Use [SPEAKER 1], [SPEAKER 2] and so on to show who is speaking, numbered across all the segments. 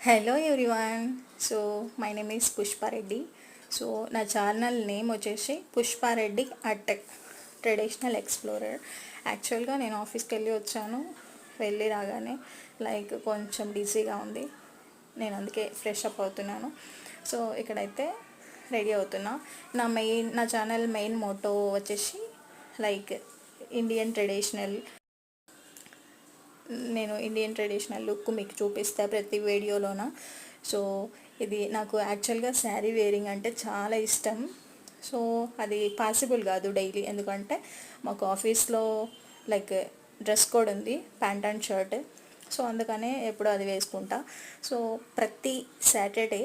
[SPEAKER 1] Hello everyone. So my name is Pushpa Reddy. So నా channel name వచ్చేసి Pushpa Reddy at traditional explorer. యాక్చువల్గా నేను ఆఫీస్కి వచ్చాను. వెళ్ళి రాగానే కొంచెం బిజీగా ఉంది. నేను అందుకే ఫ్రెష్ అప్ అవుతున్నాను. సో ఇక్కడైతే రెడీ అవుతున్నా. నా ఛానల్ మెయిన్ మోటో వచ్చేసి ఇండియన్ ట్రెడిషనల్. నేను ఇండియన్ ట్రెడిషనల్ లుక్ మీకు చూపిస్తా ప్రతి వీడియోలోన. సో ఇది నాకు యాక్చువల్గా శారీ వేరింగ్ అంటే చాలా ఇష్టం. సో అది పాసిబుల్ కాదు డైలీ, ఎందుకంటే మాకు ఆఫీస్లో డ్రెస్ కోడ్ ఉంది, ప్యాంట్ అండ్ షర్ట్. సో అందుకనే ఎప్పుడు అది వేసుకుంటా. సో ప్రతి సాటర్డే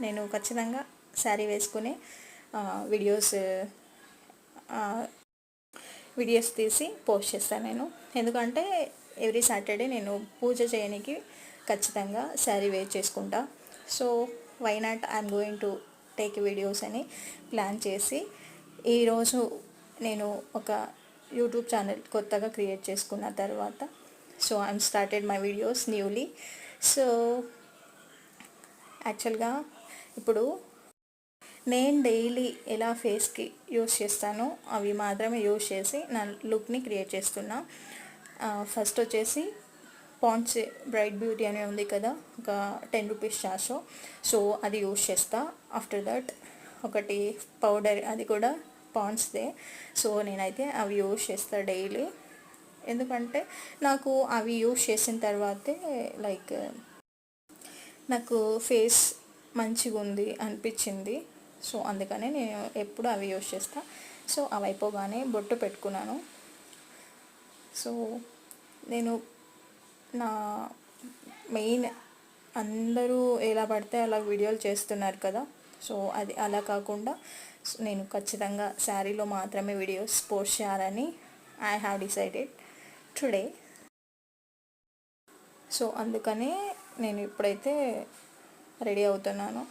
[SPEAKER 1] నేను ఖచ్చితంగా శారీ వేసుకుని వీడియోస్ తీసి పోస్ట్ చేస్తాను నేను. ఎందుకంటే ఎవ్రీ సాటర్డే నేను పూజ చేయడానికి ఖచ్చితంగా శారీ వేర్ చేసుకుంటా. So why not I'm going to take videos అని ప్లాన్ చేసి ఈరోజు నేను ఒక యూట్యూబ్ ఛానల్ కొత్తగా క్రియేట్ చేసుకున్న తర్వాత so I'm started my videos newly. So యాక్చువల్గా ఇప్పుడు నేను డైలీ ఎలా ఫేస్కి యూస్ చేస్తానో అవి మాత్రమే యూస్ చేసి నా లుక్ని క్రియేట్ చేస్తున్నా. ఫస్ట్ వచ్చేసి పాండ్స్ బ్రైట్ బ్యూటీ అనే ఉంది కదా, ఒక 10 రూపీస్ షాషో. సో అది యూస్ చేస్తా. ఆఫ్టర్ దట్ ఒకటి పౌడర్, అది కూడా పాండ్స్దే. సో నేనైతే అవి యూస్ చేస్తా డైలీ. ఎందుకంటే నాకు అవి యూస్ చేసిన తర్వాతే నాకు ఫేస్ మంచిగా ఉంది అనిపించింది. సో అందుకనే నేను ఎప్పుడు అవి యూస్ చేస్తా. సో అవి అయిపోగానే బొట్టు పెట్టుకున్నాను. సో నేను నా మెయిన్ అందరూ ఎలా పడితే అలా వీడియోలు చేస్తున్నారు కదా, సో అది అలా కాకుండా నేను ఖచ్చితంగా శారీలో మాత్రమే వీడియోస్ పోస్ట్ చేయాలని I have decided today. So అందుకనే నేను ఇప్పుడైతే రెడీ అవుతున్నాను.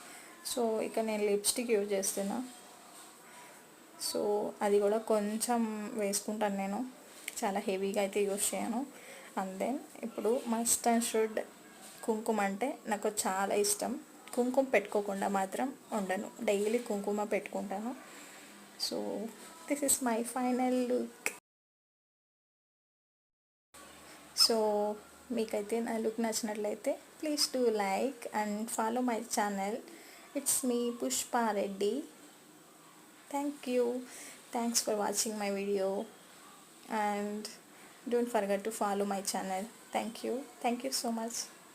[SPEAKER 1] సో ఇక నేను లిప్స్టిక్ యూజ్ చేస్తున్నా. సో అది కూడా కొంచెం వేసుకుంటాను నేను, చాలా హెవీగా అయితే యూజ్ చేయను. అండ్ దెన్ ఇప్పుడు మస్ట్ అండ్ షుడ్ కుంకుమ అంటే నాకు చాలా ఇష్టం. కుంకుమ పెట్టుకోకుండా మాత్రం ఉండను, డైలీ కుంకుమ పెట్టుకుంటాను. So this is my final look. So మీకైతే నా లుక్ నచ్చినట్లయితే please do like and follow my channel. It's me, Pushpa Reddy. Thank you. Thanks for watching my video. And don't forget to follow my channel. Thank you. Thank you so much.